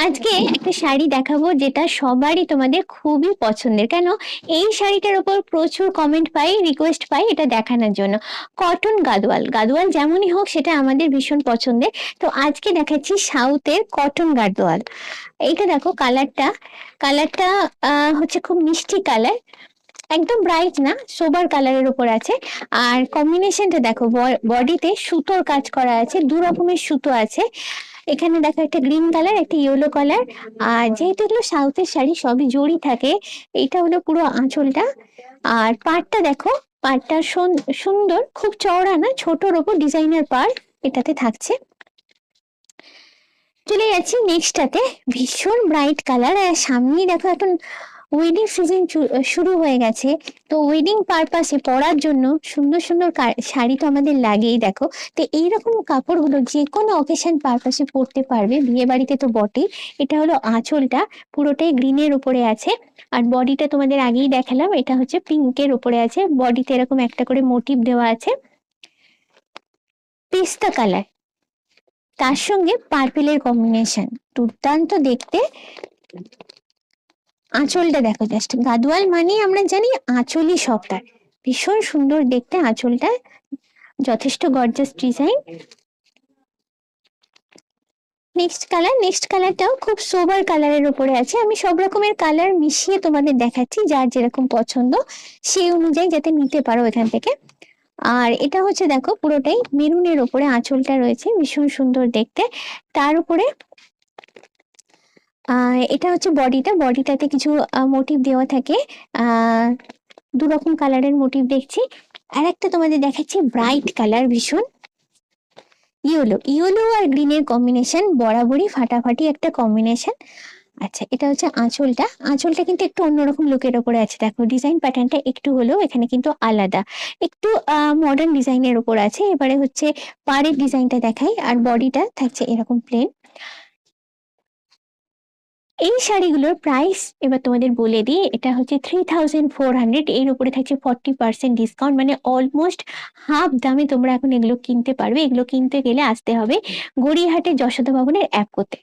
আজকে একটা শাড়ি দেখাবো যেটা সবারই তোমাদের খুবই পছন্দের। কেন? এই শাড়িটার উপর প্রচুর কমেন্ট পাই, রিকোয়েস্ট পাই এটা দেখানোর জন্য। কটন গাদোয়াল, গাদোয়াল যেমনই হোক সেটা আমাদের ভীষণ পছন্দের। তো আজকে দেখাচ্ছি সাউথের কটন গাদোয়াল। এইটা দেখো কালারটা, কালারটা হচ্ছে খুব মিষ্টি কালার, একদম ব্রাইট না, সোবার কালারের উপর আছে। আর কম্বিনেশনটা দেখো, বডিতে সুতোর কাজ করা আছে, দু রকমের সুতো আছে। এখানে দেখো একটা গ্রিন কালার, একটা ইয়েলো কালার। আর যেহেতু এগুলো সাউথের শাড়ি সবই জড়ি থাকে, এটা হলো পুরো আঁচলটা। আর পাড়টা দেখো, পাড়টা সুন্দর, খুব চওড়া না, ছোটর ওপর ডিজাইনার পাড় এটাতে থাকছে। চলে যাচ্ছি নেক্সটটাতে, ভীষণ ব্রাইট কালার। আর সামনেই দেখো এখন ওয়েডিং সিজন শুরু হয়ে গেছে, তো ওয়েডিং পারপাসে পরার জন্য সুন্দর সুন্দর শাড়ি তো আমাদের লাগেই। দেখো, তো এইরকম কাপড়গুলো যে কোনো অকেশন পারপাসে পরতে পারবে, বিয়ে বাড়িতে তো বটেই। এটা হলো আঁচলটা, পুরোটাই গ্রিনের উপরে আছে। আর বডিটা তোমাদের আগেই দেখালাম, এটা হচ্ছে পিঙ্কের উপরে আছে, বডিতে এরকম একটা করে মোটিভ দেওয়া আছে পেস্তা কালার, তার সঙ্গে পার্পেলের কম্বিনেশন, দুর্দান্ত দেখতে। আঁচলটা দেখো, জাস্ট গাদোয়াল মানে আমরা জানি আঁচলই সবটার, ভীষণ সুন্দর দেখতে আঁচলটা, যথেষ্ট gorgeous design. Next colour, next কালারটাও খুব সোবার কালারের উপরে আছে। আমি সব রকমের কালার মিশিয়ে তোমাদের দেখাচ্ছি, যার যেরকম পছন্দ সেই অনুযায়ী যাতে নিতে পারো এখান থেকে। আর এটা হচ্ছে দেখো পুরোটাই মেরুনের উপরে আঁচলটা রয়েছে, ভীষণ সুন্দর দেখতে। তার উপরে এটা হচ্ছে বডিটা, বডিটাতে কিছু মোটিভ দেওয়া থাকে, দু রকম কালারের মোটিভ দেখছি। আর একটা তোমাদের দেখাচ্ছি ব্রাইট কালার, ভীষণ ইয়েলো, ইয়েলো আর গ্রিনের কম্বিনেশন, বরাবরই ফাটাফাটি একটা কম্বিনেশন। আচ্ছা, এটা হচ্ছে আঁচলটা, আঁচলটা কিন্তু একটু অন্যরকম লুকের ওপরে আছে। দেখো ডিজাইন প্যাটার্নটা একটু হলেও এখানে কিন্তু আলাদা, একটু মডার্ন ডিজাইনের ওপর আছে। এবারে হচ্ছে পাড়ের ডিজাইনটা দেখাই, আর বডিটা থাকছে এরকম প্লেন। এই শাড়িগুলোর প্রাইস এবার তোমাদের বলে দিই, এটা হচ্ছে 3400। এর উপরে থাকছে 40% ডিসকাউন্ট, মানে অলমোস্ট হাফ দামে তোমরা এখন এগুলো কিনতে পারবে। এগুলো কিনতে গেলে আসতে হবে গড়িয়াহাটের যশোদা ভবনের অ্যাপ করতে।